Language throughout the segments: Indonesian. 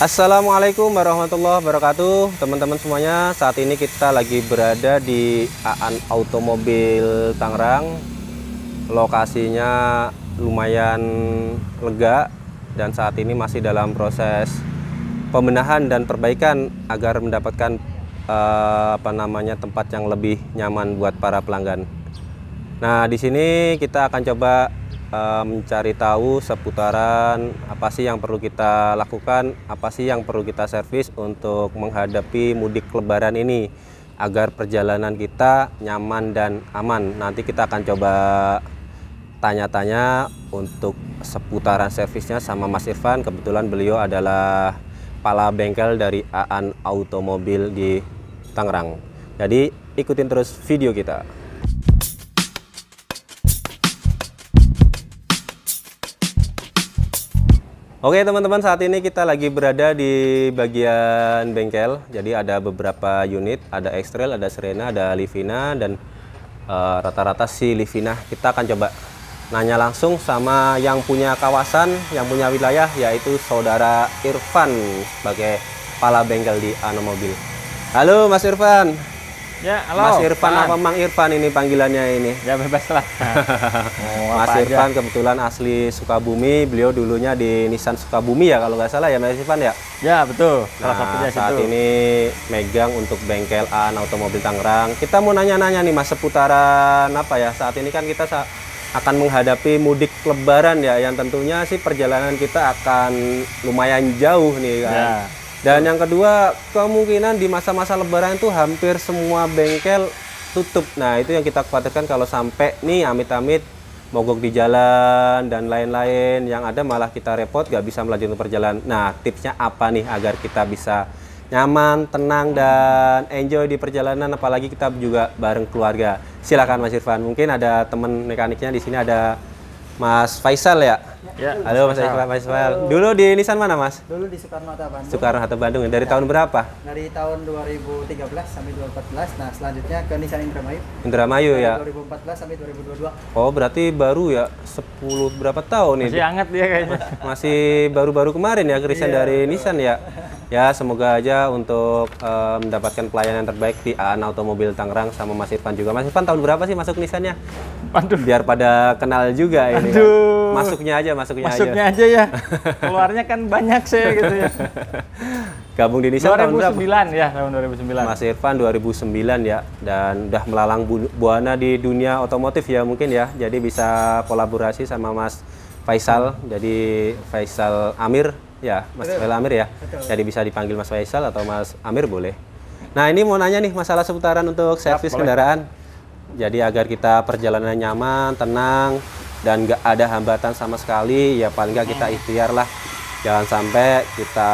Assalamualaikum warahmatullahi wabarakatuh, teman-teman semuanya. Saat ini kita lagi berada di Aan Automobil Tangerang. Lokasinya lumayan lega dan saat ini masih dalam proses pembenahan dan perbaikan agar mendapatkan tempat yang lebih nyaman buat para pelanggan. Nah, di sini kita akan coba mencari tahu seputaran apa sih yang perlu kita lakukan, apa sih yang perlu kita servis untuk menghadapi mudik lebaran ini agar perjalanan kita nyaman dan aman. Nanti kita akan coba tanya-tanya untuk seputaran servisnya sama Mas Irfan. Kebetulan beliau adalah kepala bengkel dari Aan Automobil di Tangerang. Jadi ikutin terus video kita. Oke teman-teman, saat ini kita lagi berada di bagian bengkel. Jadi ada beberapa unit, ada X-Trail, ada Serena, ada Livina, dan rata-rata si Livina. Kita akan coba nanya langsung sama yang punya kawasan, yang punya wilayah, yaitu saudara Irfan sebagai kepala bengkel di Aan Mobil. Halo Mas Irfan. Ya, halo. Mas Irfan apa Mang Irfan ini panggilannya ini? Ya bebas lah. Mas Irfan kebetulan asli Sukabumi, beliau dulunya di Nissan Sukabumi ya kalau nggak salah ya Mas Irfan ya? Ya betul. Nah, saat ini megang untuk bengkel Aan Automobil Tangerang. Kita mau nanya-nanya nih Mas seputaran apa ya? Saat ini kan kita akan menghadapi mudik lebaran ya, yang tentunya sih perjalanan kita akan lumayan jauh nih kan. Ya. Dan yang kedua, kemungkinan di masa-masa lebaran itu hampir semua bengkel tutup. Nah, itu yang kita khawatirkan kalau sampai nih amit-amit mogok di jalan dan lain-lain. Yang ada malah kita repot, gak bisa melanjutkan perjalanan. Nah, tipsnya apa nih agar kita bisa nyaman, tenang, dan enjoy di perjalanan, apalagi kita juga bareng keluarga. Silakan Mas Irfan. Mungkin ada teman mekaniknya di sini, ada Mas Faisal ya? Ya. Halo Mas Faisal. Dulu di Nissan mana Mas? Dulu di Soekarno-Hatta Bandung. Soekarno-Hatta Bandung. Dari tahun berapa? Dari tahun 2013 sampai 2014. Nah, selanjutnya ke Nissan Indramayu. Indramayu ya. 2014 sampai 2022. Oh, berarti baru ya 10 berapa tahun nih? Masih hangat dia kayaknya. Masih baru-baru kemarin ya resign dari Nissan ya. Ya, semoga aja untuk mendapatkan pelayanan terbaik di Aan Automobil Tangerang sama Mas Irfan juga. Mas Irfan tahun berapa sih masuk Nissan-nya? Aduh. Biar pada kenal juga ini. Aduh. Kan. Masuknya aja aja ya. Keluarnya kan banyak saya gitu ya. Gabung di Nissan 2009 tahun berapa? Ya, tahun 2009. Mas Irfan 2009 ya, dan udah melalang buana di dunia otomotif ya mungkin ya. Jadi bisa kolaborasi sama Mas Faisal, jadi Faisal Amir ya, Mas Faisal Amir ya. Betul. Jadi bisa dipanggil Mas Faisal atau Mas Amir boleh. Nah, ini mau nanya nih masalah seputaran untuk servis kendaraan. Jadi agar kita perjalanan nyaman, tenang, dan nggak ada hambatan sama sekali, ya paling nggak kita ikhtiar lah. Jangan sampai kita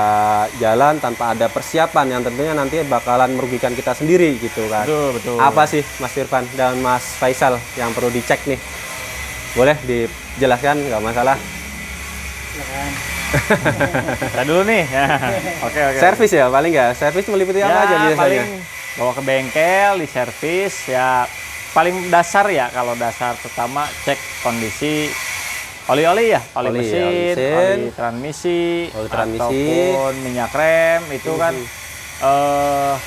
jalan tanpa ada persiapan yang tentunya nanti bakalan merugikan kita sendiri gitu kan. Betul, betul. Apa sih Mas Irfan dan Mas Faisal yang perlu dicek nih? Boleh dijelaskan, nggak masalah. Silakan. Kita dulu nih. Ya. Oke. Servis ya paling nggak? Servis meliputi apa aja biasanya? Paling bawa ke bengkel, di servis ya. Paling dasar ya, kalau dasar pertama cek kondisi oli-oli ya, oli mesin, oli transmisi, ataupun minyak rem, itu kan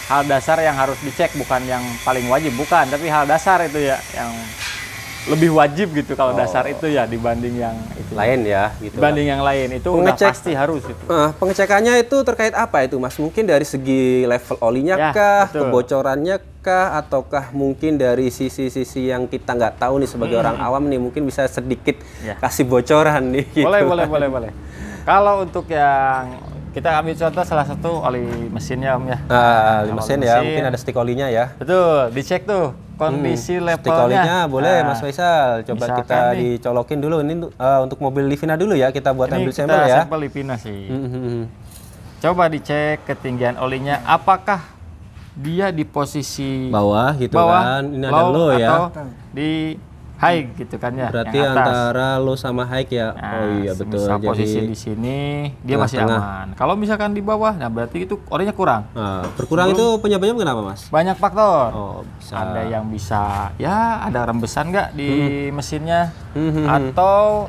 hal dasar yang harus dicek, bukan yang paling wajib, bukan, tapi hal dasar itu ya yang lebih wajib gitu kalau dasar itu ya dibanding yang itu. Lain ya gitu. Dibanding yang lain itu udah pasti harus itu. Pengecekannya itu terkait apa itu Mas? Mungkin dari segi level olinya ya, kah, betul. Kebocorannya kah, ataukah mungkin dari sisi-sisi yang kita nggak tahu nih sebagai orang awam nih, mungkin bisa sedikit kasih bocoran nih gitu. Boleh. Kalau untuk yang kita ambil contoh salah satu oli mesinnya Om ya. Oli mesin ya, mungkin ada stik olinya ya. Betul, dicek tuh kondisi levelnya. Stik olinya boleh Mas Faisal. Coba kita dicolokin dulu ini untuk mobil Livina dulu ya, kita buat ambil sampel ya. Sampel Livina sih. Coba dicek ketinggian olinya, apakah dia di posisi bawah gitu kan. Ini ada low ya. Atau di high gitu kan ya. Berarti antara low sama high ya. Nah, oh iya betul. Jadi posisi di sini dia masih aman. Kalau misalkan di bawah, nah berarti itu olinya kurang. Berkurang itu penyebabnya kenapa Mas? Banyak faktor. Oh, bisa. Ada yang bisa ya ada rembesan nggak di mesinnya, atau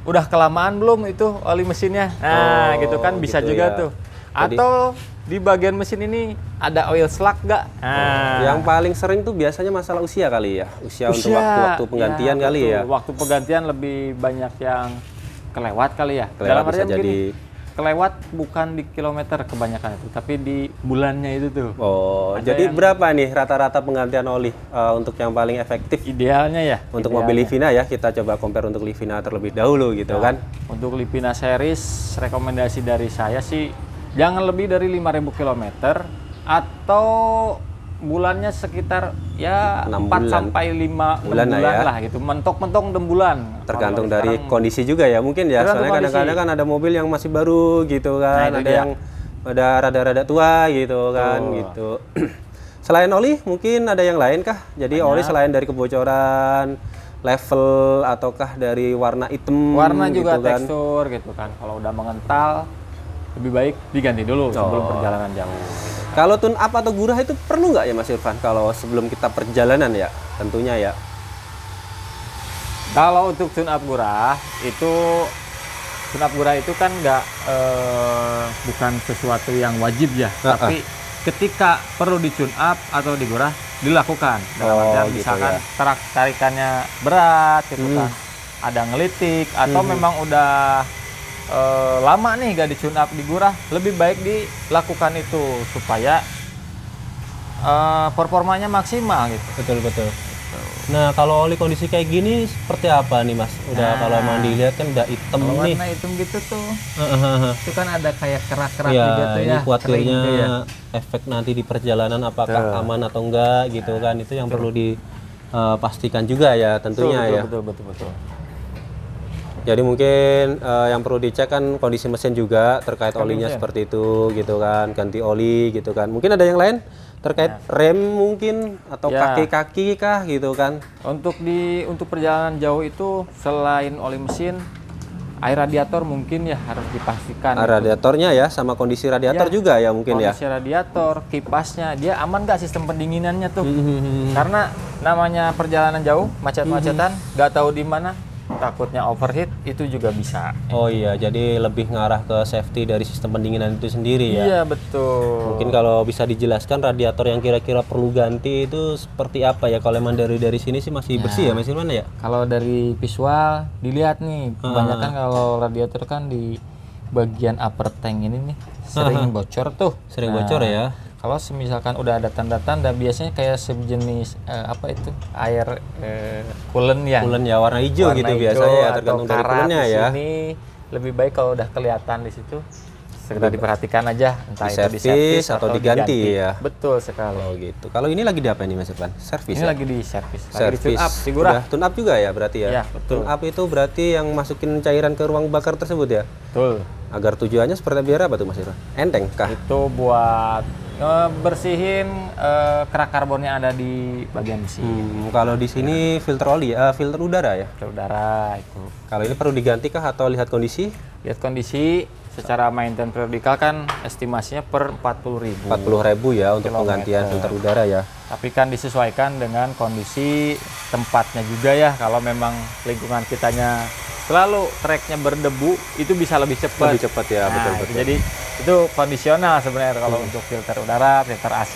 udah kelamaan belum itu oli mesinnya. Nah, gitu kan bisa gitu juga ya. tuh. Jadi- Atau di bagian mesin ini ada oil slug nggak? Nah, Yang paling sering tuh biasanya masalah usia kali ya. Usia untuk waktu-waktu penggantian ya, kali betul. ya. Waktu penggantian lebih banyak yang kelewat kali ya. Kelewat Dalam bisa artian jadi. begini, kelewat bukan di kilometer kebanyakan itu, tapi di bulannya itu tuh. Oh, Ada jadi yang- berapa nih rata-rata penggantian oli untuk yang paling efektif Idealnya ya. untuk idealnya. mobil Livina ya? Kita coba compare untuk Livina terlebih dahulu gitu kan. Untuk Livina series, rekomendasi dari saya sih jangan lebih dari 5.000 km atau bulannya sekitar ya 6 4 bulan. sampai 5 Bulan lah ya. lah gitu. Mentok-mentok 6 bulan. Tergantung Kalau dari sekarang- kondisi juga ya mungkin ya. Tergantung Soalnya kadang-kadang kan ada mobil yang masih baru gitu kan, Nah, itu ada dia. yang udah rada-rada tua gitu kan gitu. Selain oli mungkin ada yang lain kah? Jadi oli selain dari kebocoran level ataukah dari warna hitam warna juga gitu kan? tekstur gitu kan. Kalau udah mengental lebih baik diganti dulu sebelum perjalanan jauh. Kalau tune up atau gurah itu perlu nggak ya Mas Irfan? Kalau sebelum kita perjalanan ya, tentunya ya. Kalau untuk tune up gurah itu kan nggak bukan sesuatu yang wajib ya, tapi ketika perlu di tune up atau digurah dilakukan. Dalam artian gitu misalkan ya. tarikannya berat gitu kan, ada ngelitik atau memang udah lama nih gak di tune up digurah, lebih baik dilakukan itu supaya performanya maksimal gitu. Betul. Nah, kalau oli kondisi kayak gini seperti apa nih Mas? Udah kalau emang dilihat kan udah hitam Kalau nih. warna hitam gitu tuh, itu kan ada kayak kerak-kerak Ya, juga tuh ini ya. khawatirnya kering tuh ya. efek nanti di perjalanan apakah aman atau enggak gitu kan. Itu yang perlu dipastikan juga ya tentunya ya. Betul. Jadi mungkin yang perlu dicek kan kondisi mesin juga terkait olinya seperti itu gitu kan, ganti oli gitu kan. Mungkin ada yang lain terkait rem mungkin atau Ya. kaki-kaki kah gitu kan. Untuk perjalanan jauh itu selain oli mesin, air radiator mungkin ya harus dipastikan. Radiatornya ya sama kondisi radiator Ya, juga ya mungkin ya. Kondisi radiator, kipasnya, dia aman nggak sistem pendinginannya tuh? Karena namanya perjalanan jauh, macet-macetan, nggak tahu di mana, takutnya overheat itu juga bisa. Oh iya, jadi lebih ngarah ke safety dari sistem pendinginan itu sendiri ya. Iya betul. Mungkin kalau bisa dijelaskan radiator yang kira-kira perlu ganti itu seperti apa ya? Kalau emang dari sini sih masih bersih ya, masih mana ya? Kalau dari visual dilihat nih, kebanyakan kalau radiator kan di bagian upper tank ini nih sering bocor tuh. Sering bocor ya. Kalau misalkan udah ada tanda-tanda, biasanya kayak sejenis apa itu air coolant ya. Coolant ya warna hijau Warna gitu hijau biasanya ya, atau tergantung dari karat coolant-nya di ya. sini lebih baik kalau udah kelihatan di situ segera diperhatikan aja, entah itu Servis diservis atau diganti ya. Betul sekali. Oh gitu. Kalau ini lagi di apa nih Mas Irfan? Servis Ini ya? lagi di servis, lagi di Servis. tune up, digurah. Udah tune up juga ya berarti ya? Iya, betul. Tune up itu berarti yang masukin cairan ke ruang bakar tersebut ya? Betul. Agar tujuannya seperti biar apa tuh Mas Irfan? Enteng kah? Itu buat bersihin kerak karbon yang ada di bagian mesin. Kalau di sini filter oli, filter udara ya? Ke udara itu. Kalau ini perlu diganti kah atau lihat kondisi? Lihat kondisi, secara maintenance periodikal kan estimasinya per 40.000. 40.000 ya untuk penggantian filter udara ya. Tapi kan disesuaikan dengan kondisi tempatnya juga ya. Kalau memang lingkungan kitanya selalu treknya berdebu, itu bisa lebih cepat. Lebih cepat ya, Nah, betul-betul. Jadi itu kondisional sebenarnya kalau untuk filter udara, filter AC.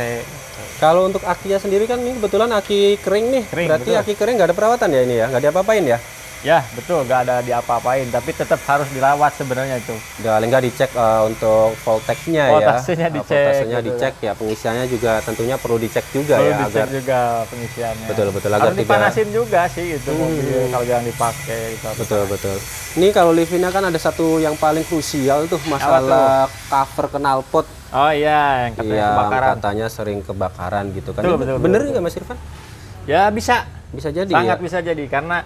Kalau untuk akinya sendiri kan ini kebetulan aki kering nih. Kering, Berarti betul. aki kering nggak ada perawatan ya ini ya? Nggak diapa-apain ya? Ya betul, nggak ada diapa-apain, tapi tetap harus dirawat sebenarnya itu. Paling nggak dicek untuk voltage-nya ya. Voltasenya dicek, Voltasenya gitu dicek ya. Pengisiannya juga tentunya perlu dicek juga Perlu ya dicek agar juga pengisiannya. Betul-betul, agar Harus tidak- dipanasin juga sih itu mobil kalau jangan dipakai gitu. betul. Ini kalau Livina kan ada satu yang paling krusial tuh masalah cover knalpot. Oh iya, yang katanya Yang kebakaran. katanya sering kebakaran gitu kan. Betul, Ini betul, bener betul, nggak Mas Irfan? Ya bisa, Bisa jadi sangat ya. bisa jadi karena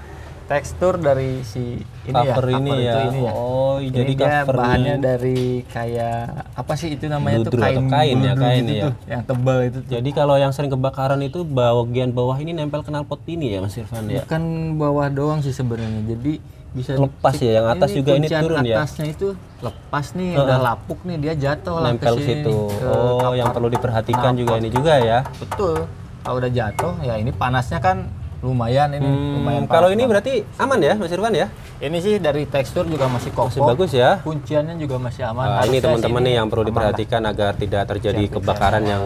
tekstur dari si ini Cover ya, ini cover ya. itu ini ya. Oh, Ini jadi dia covernya bahannya dari kayak apa sih itu namanya tuh Bludru atau kain ya, bludru kain gitu ya. tuh, yang tebal itu tuh. Jadi kalau yang sering kebakaran itu bagian bawah ini nempel knalpot ini ya Mas Irfan ya. Bukan bawah doang sih sebenarnya. Jadi bisa Lepas ya, yang atas juga ini kuncian turun ya? atasnya itu lepas nih, udah lapuk nih, dia jatuh lah Nempel ke ke sini, situ. ke Oh, yang kapar. perlu diperhatikan juga ini juga ya. Betul. Kalau udah jatuh ya ini panasnya kan lumayan ini, lumayan. Kalau ini berarti aman ya Mas Irfan ya? Ini sih dari tekstur juga masih kokoh. Masih bagus ya. Kunciannya juga masih aman. Nah, ini teman-teman nih yang perlu diperhatikan agar tidak terjadi kebakaran yang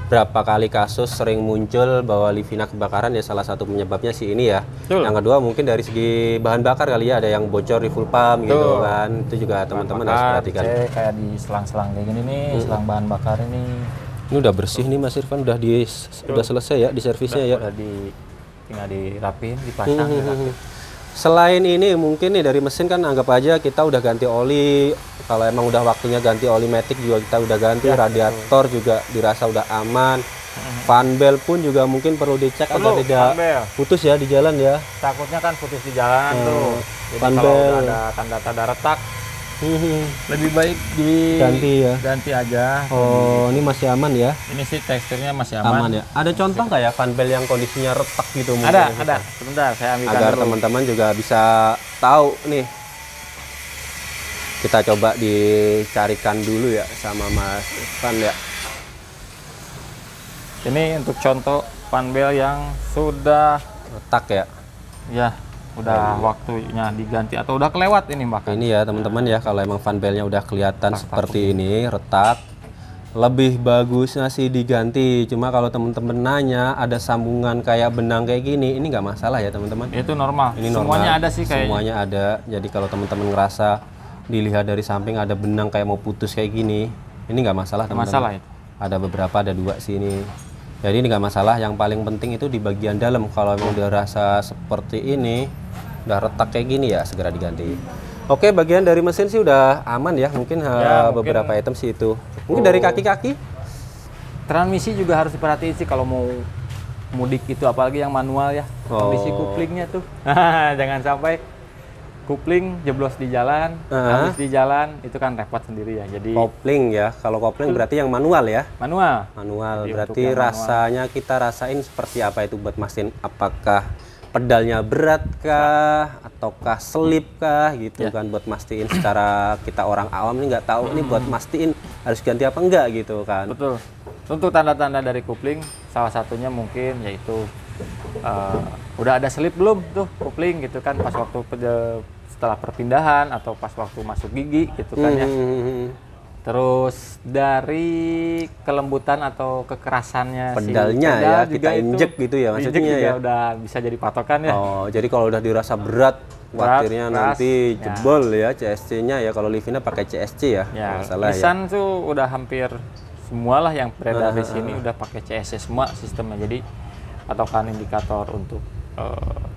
berapa kali kasus sering muncul bahwa Livina kebakaran ya, salah satu penyebabnya sih ini ya. Betul. Yang kedua mungkin dari segi bahan bakar kali ya, ada yang bocor di full pump gitu kan. Itu juga teman-teman harus perhatikan. Kayak di selang-selang kayak gini nih, selang bahan bakar ini. Ini udah bersih nih Mas Irfan, udah selesai ya di servisnya ya. Udah tinggal dirapiin, dipasang. Selain ini mungkin nih dari mesin kan anggap aja kita udah ganti oli. Kalau emang udah waktunya ganti oli matic juga kita udah ganti. Radiator juga dirasa udah aman. Fan belt pun juga mungkin perlu dicek agar tidak putus ya di jalan ya. Takutnya kan putus di jalan tuh. Jadi fan kalau belt udah ada tanda-tanda retak, lebih baik ganti aja. Oh, ini masih aman ya? Ini sih teksturnya masih aman. Ya. Ada contoh nggak ya fan belt yang kondisinya retak gitu? Ada. Sebentar, saya ambilkan agar dulu. Teman-teman juga bisa tahu nih. Kita coba dicarikan dulu ya sama Mas Irfan ya. Ini untuk contoh fan belt yang sudah retak ya? Ya. Udah waktunya diganti atau udah kelewat ini bahkan. Ini ya teman-teman ya, kalau emang fan beltnya udah kelihatan seperti ini retak, lebih bagusnya sih diganti. Cuma kalau teman-teman nanya ada sambungan kayak benang kayak gini, ini nggak masalah ya teman-teman. Itu normal. Ini semuanya normal. ada sih kayaknya. Semuanya ada. Jadi kalau teman-teman ngerasa dilihat dari samping ada benang kayak mau putus kayak gini, ini nggak masalah teman-teman. Masalah itu. Ada beberapa, ada 2 sini. Jadi ini nggak masalah. Yang paling penting itu di bagian dalam. Kalau emang udah rasa seperti ini, udah retak kayak gini ya segera diganti. Oke, bagian dari mesin sih udah aman ya. Mungkin beberapa item sih itu. Mungkin dari kaki-kaki. Transmisi juga harus diperhatiin sih kalau mau mudik itu, apalagi yang manual ya. Kondisi kuplingnya tuh. Jangan sampai kupling jeblos di jalan, habis di jalan itu kan repot sendiri ya. Jadi kopling ya. Kalau kopling berarti yang manual ya. Manual. Jadi berarti rasanya kita rasain seperti apa itu buat mastiin apakah pedalnya berat kah ataukah selip kah gitu kan, buat mastiin secara kita orang awam ini nggak tahu ini buat mastiin harus ganti apa enggak gitu kan. Betul. Untuk tanda-tanda dari kupling salah satunya mungkin yaitu udah ada selip belum tuh kupling gitu kan, pas waktu setelah perpindahan atau pas waktu masuk gigi gitu kan ya. Terus dari kelembutan atau kekerasannya pedalnya si pedal ya, juga kita injek gitu ya maksudnya ya. Udah bisa jadi patokan ya. Oh, jadi kalau udah dirasa berat, khawatirnya nanti jebol ya CSC-nya ya. Kalau Livina pakai CSC ya, masalah ya. Nissan tuh udah hampir semualah yang beredar di sini udah pakai CSC semua sistemnya. Jadi patokan indikator untuk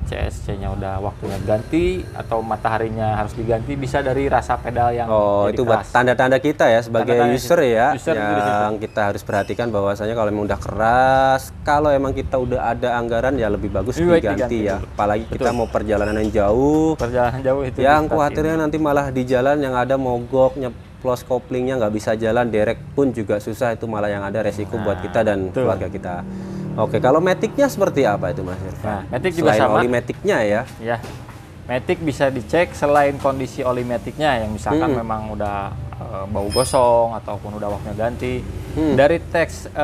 CSC-nya udah waktunya ganti atau mataharinya harus diganti bisa dari rasa pedal yang itu buat tanda-tanda kita ya sebagai user ya, yang kita harus perhatikan bahwasanya kalau memang udah keras, kalau emang kita udah ada anggaran ya lebih bagus diganti ya. Apalagi kita mau perjalanan yang jauh. Perjalanan jauh itu. Yang khawatirnya nanti malah di jalan yang ada mogok, nyeplos koplingnya nggak bisa jalan, derek pun juga susah, itu malah yang ada resiko buat kita dan keluarga kita. Oke, kalau matic-nya seperti apa itu Mas Irfan? Nah, matic juga selain sama. oli matic-nya ya? Ya, matic bisa dicek selain kondisi oli matic-nya yang misalkan memang udah bau gosong ataupun udah waktunya ganti. Dari teks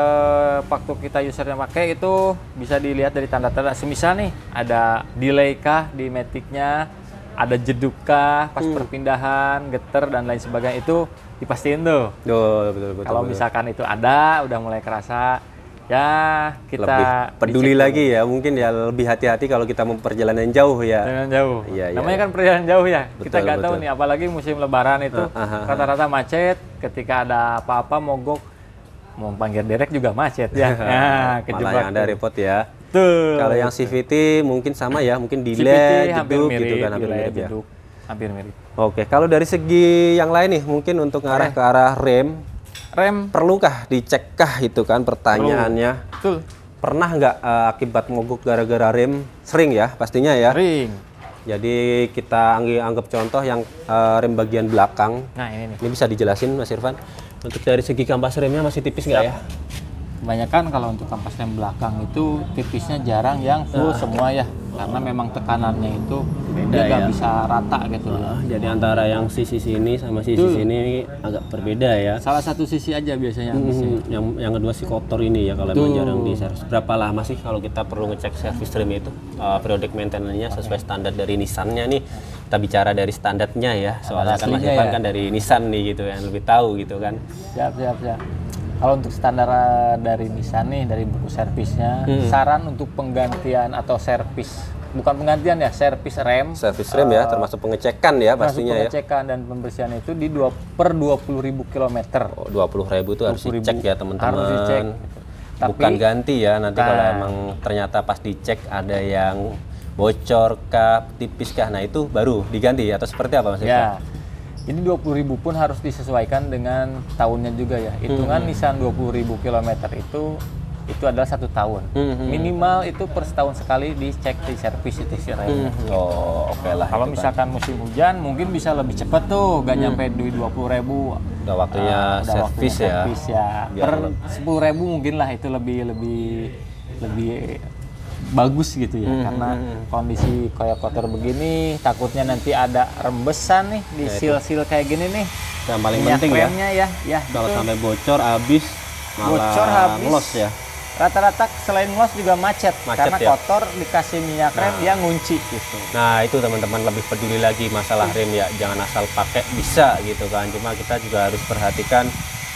waktu kita usernya pakai itu bisa dilihat dari tanda-tanda. Semisal nih ada delay kah di matic-nya, ada jeduk kah pas perpindahan, geter dan lain sebagainya, itu dipastiin tuh. Betul. Kalau misalkan itu ada, udah mulai kerasa. Ya, kita lebih peduli lagi ya, mungkin ya lebih hati-hati kalau kita mau perjalanan jauh ya. Perjalanan jauh. Iya, namanya kan perjalanan jauh ya. Betul, kita nggak tahu nih, apalagi musim Lebaran itu rata-rata macet. Ketika ada apa-apa mogok, mau panggil derek juga macet ya. Malah yang ada repot ya. Tuh. Kalau yang CVT mungkin sama ya, mungkin delay, jeduk gitu kan, hampir mirip ya. Hampir mirip. Oke, kalau dari segi yang lain nih, mungkin untuk ngarah ke arah rem perlukah dicekkah itu kan pertanyaannya. Betul. Pernah nggak akibat mogok gara-gara rem? Sering ya pastinya ya. Sering. Jadi kita anggap contoh yang rem bagian belakang. Nah ini nih. Ini bisa dijelasin Mas Irfan. Untuk dari segi kampas remnya masih tipis nggak ya? kebanyakan kalau untuk kampas rem belakang itu tipisnya jarang yang full semua ya, karena memang tekanannya itu Beda dia nggak ya. bisa rata gitu. Jadi antara yang sisi sini sama sisi sini agak berbeda ya. Salah satu sisi aja biasanya habisnya. Yang kedua si kotor ini ya kalau emang jarang di servis. Berapa lama sih kalau kita perlu ngecek servis rem itu? Periodic maintenance-nya sesuai standar dari Nissan-nya nih. Kita bicara dari standarnya ya. Soalnya kan Mas aslinya Irfan ya. kan dari Nissan nih gitu yang lebih tahu gitu kan. Siap. Kalau untuk standar dari Nissan nih, dari buku servisnya, saran untuk penggantian atau servis, bukan penggantian ya, servis rem. Servis rem ya, termasuk pengecekan ya pastinya ya. Pengecekan dan pembersihan itu di per 20.000 kilometer. Oh, 20.000 itu harus 20.000 dicek ya teman-teman. harus dicek. Bukan Tapi- ganti ya, nanti kalau emang ternyata pas dicek ada yang bocor kah, tipis kah, nah itu baru diganti atau seperti apa Mas Irfan? Ya, ini 20.000 pun harus disesuaikan dengan tahunnya juga ya. Hitungan Nissan 20.000 kilometer itu adalah 1 tahun. Minimal itu per setahun sekali dicek di servis itu si remnya. Oh, oke lah. Kalau itu kan. misalkan musim hujan mungkin bisa lebih cepat tuh, gak nyampe duit 20.000. Udah waktunya servis ya. Servis ya. Biar Per 10.000 mungkin lah itu lebih bagus gitu ya, karena kondisi kayak kotor begini takutnya nanti ada rembesan nih di seal-seal kayak gini nih. Yang paling Minyak penting ya. remnya ya Kalau gitu. sampai bocor habis malah Bocor habis. ngelos ya. Rata-rata selain ngelos juga macet karena ya. kotor dikasih minyak rem dia ngunci gitu. Nah, itu teman-teman lebih peduli lagi masalah rem ya. Jangan asal pakai bisa gitu kan. Cuma kita juga harus perhatikan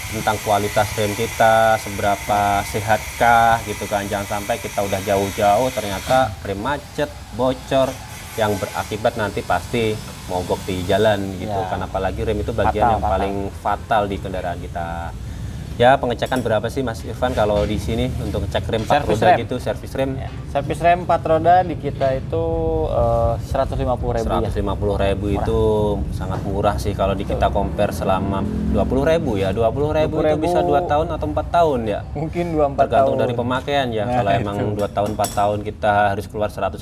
tentang kualitas rem kita, seberapa sehatkah gitu kan. Jangan sampai kita udah jauh-jauh ternyata rem macet, bocor yang berakibat nanti pasti mogok di jalan gitu. Ya. Kan apalagi rem itu bagian yang paling fatal di kendaraan kita. Ya, pengecekan berapa sih Mas Irfan kalau di sini untuk cek rem 4 Servis roda rem. gitu, servis rem? Ya. Servis rem 4 roda di kita itu 150.000 ya. 150.000 itu sangat murah sih kalau di kita compare selama 20.000 ya. 20.000 itu bisa 2 tahun atau 4 tahun ya. Mungkin 2-4 Tergantung tahun. dari pemakaian ya. Nah, Kalau itu. emang 2 tahun 4 tahun kita harus keluar 150.000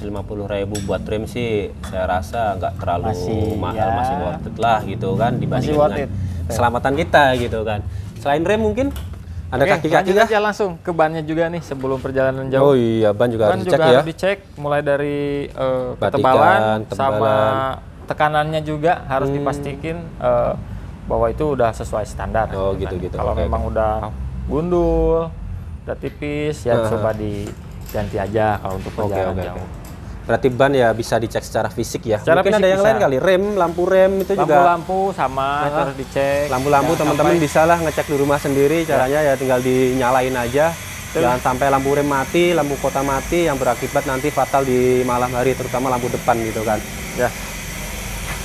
buat rem sih, saya rasa nggak terlalu mahal, masih worth it lah gitu kan dibanding worth dengan it. keselamatan kita gitu kan. Selain rem mungkin ada Oke, kaki-kaki lanjut kah? aja langsung ke bannya juga nih sebelum perjalanan jauh. Oh iya, ban juga Ban harus juga dicek ya. harus dicek mulai dari Batikan, ketebalan sama tekanannya juga harus dipastikan bahwa itu udah sesuai standar. Oh, kan. gitu. Kalau Oke, memang udah gundul, udah tipis ya coba diganti aja kalau untuk perjalanan jauh. Berarti ban ya bisa dicek secara fisik ya. Secara Mungkin fisik ada yang bisa. lain kali, rem, lampu rem itu juga. Lampu-lampu sama itu harus dicek. Lampu-lampu Jangan teman-teman sampai- bisa lah ngecek di rumah sendiri. Caranya ya tinggal dinyalain aja. Jangan sampai lampu rem mati, lampu kota mati yang berakibat nanti fatal di malam hari, terutama lampu depan gitu kan. Ya.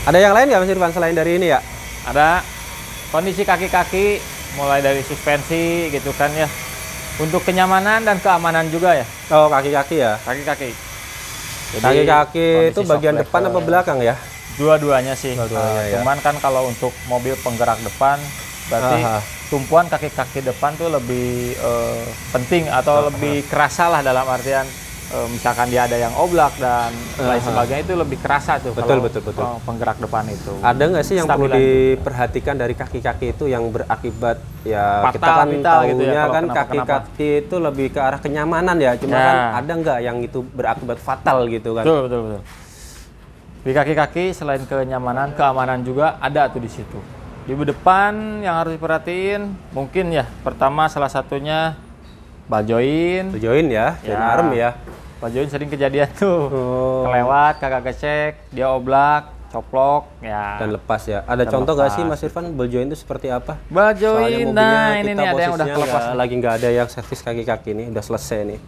Ada yang lain nggak Mas Irfan selain dari ini ya? Ada kondisi kaki-kaki mulai dari suspensi gitu kan ya. Untuk kenyamanan dan keamanan juga ya, Oh, kaki-kaki ya. kaki-kaki. Jadi, Kaki-kaki itu kondisi bagian shock depan apa level. belakang ya? Dua-duanya sih. Dua-duanya ya. Cuman kan kalau untuk mobil penggerak depan berarti Aha. tumpuan kaki-kaki depan tuh lebih penting atau lebih kerasa lah, dalam artian misalkan dia ada yang oblak dan lain sebagainya itu lebih kerasa tuh Betul, kalau betul. penggerak depan itu. Ada nggak sih yang perlu Stabilan. diperhatikan dari kaki-kaki itu yang berakibat ya Fatal, kita kan vital tahunya gitu ya, kalau kan kenapa-kenapa. kaki-kaki itu lebih ke arah kenyamanan ya. Cuma Ya. kan ada nggak yang itu berakibat fatal gitu kan? Betul. Di kaki-kaki selain kenyamanan, keamanan juga ada tuh di situ. Di depan yang harus diperhatiin mungkin ya, pertama salah satunya ball join. Join ya, join arm ya. Ball join sering kejadian tuh. Oh. Kelewat, kagak kecek, dia oblak, coplok, ya. Dan lepas ya. Ada Dan contoh nggak lepas. sih Mas Irfan ball join itu seperti apa? Ball Soalnya join, mobilnya nah ini kita nih ada yang udah posisinya kelepas. lagi nggak ada yang servis kaki-kaki nih, udah selesai nih.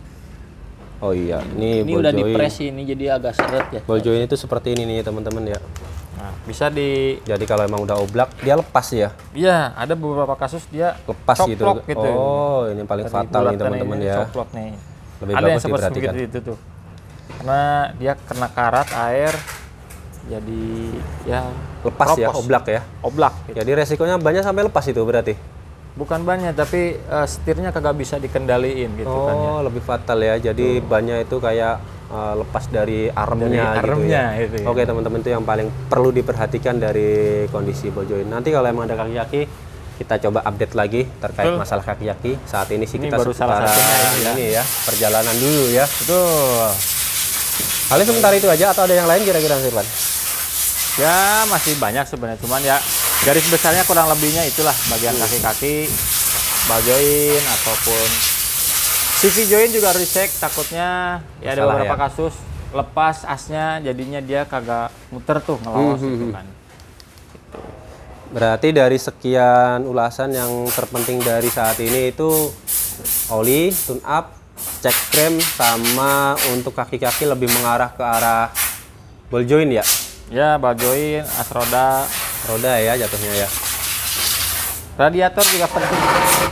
Oh iya, ini Ini ball udah join. dipres ini jadi agak seret ya. Ball join itu seperti ini nih teman-teman ya. Nah, bisa di, Jadi kalau emang udah oblak dia lepas ya. iya ada beberapa kasus dia Lepas gitu. coplok gitu. Oh, ini paling Dari fatal nih bulatan teman-teman ini, ya. Coplok nih. Lebih Ada bagus yang sempat diperhatikan. seperti itu tuh. Karena dia kena karat air, jadi ya Lepas ya, keropos. oblak ya. Oblak. Gitu. Jadi resikonya banyak sampai lepas itu berarti. Bukan bannya, tapi setirnya kagak bisa dikendaliin gitu kan ya. Oh, lebih fatal ya. Jadi bannya itu kayak lepas dari armnya, Dari armnya gitu itu ya. ya. Oke teman-teman, itu yang paling perlu diperhatikan dari kondisi ball join. Nanti kalau emang ada kaki-kaki kita coba update lagi terkait masalah kaki-kaki. Saat ini sih Ini kita baru salah satunya ini ya, perjalanan dulu ya. Betul. Paling sementara itu aja atau ada yang lain kira-kira Mas Irfan? Ya masih banyak sebenarnya, cuman ya garis besarnya kurang lebihnya itulah bagian kaki-kaki, ball joint ataupun CV joint juga harus dicek, takutnya ya ada Masalah beberapa ya. kasus lepas asnya jadinya dia kagak muter tuh ngelawas gitu kan. Berarti dari sekian ulasan yang terpenting dari saat ini itu oli, tune up, cek frame, sama untuk kaki-kaki lebih mengarah ke arah ball joint ya? Ya ball joint, as roda, Roda ya jatuhnya ya. radiator juga penting.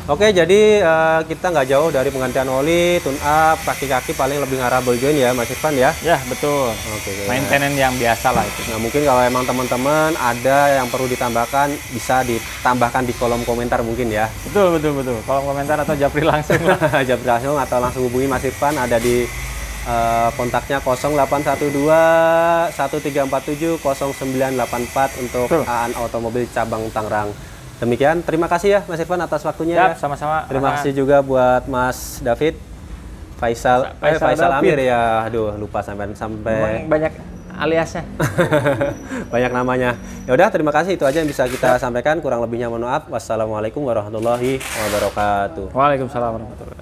Oke, jadi kita nggak jauh dari penggantian oli, tune up, kaki-kaki paling lebih ngarah ball joint ya Mas Irfan ya? Ya betul. Oke. Maintenance yang biasa lah itu. Nah mungkin kalau emang teman-teman ada yang perlu ditambahkan, bisa ditambahkan di kolom komentar mungkin ya. Betul. Kolom komentar atau japri langsung lah. Japri langsung atau langsung hubungi Mas Irfan, ada di kontaknya 0812 1347 0984 untuk Betul. Aan Automobil cabang Tangerang. Demikian, terima kasih ya Mas Irfan atas waktunya. Siap, ya. sama-sama. Terima kasih juga buat Mas David, Faisal David. Amir ya. Aduh, lupa sampai Memang banyak aliasnya. banyak namanya. Ya udah, terima kasih, itu aja yang bisa kita sampaikan. Kurang lebihnya mohon maaf. Wassalamualaikum warahmatullahi wabarakatuh. Waalaikumsalam warahmatullahi wabarakatuh.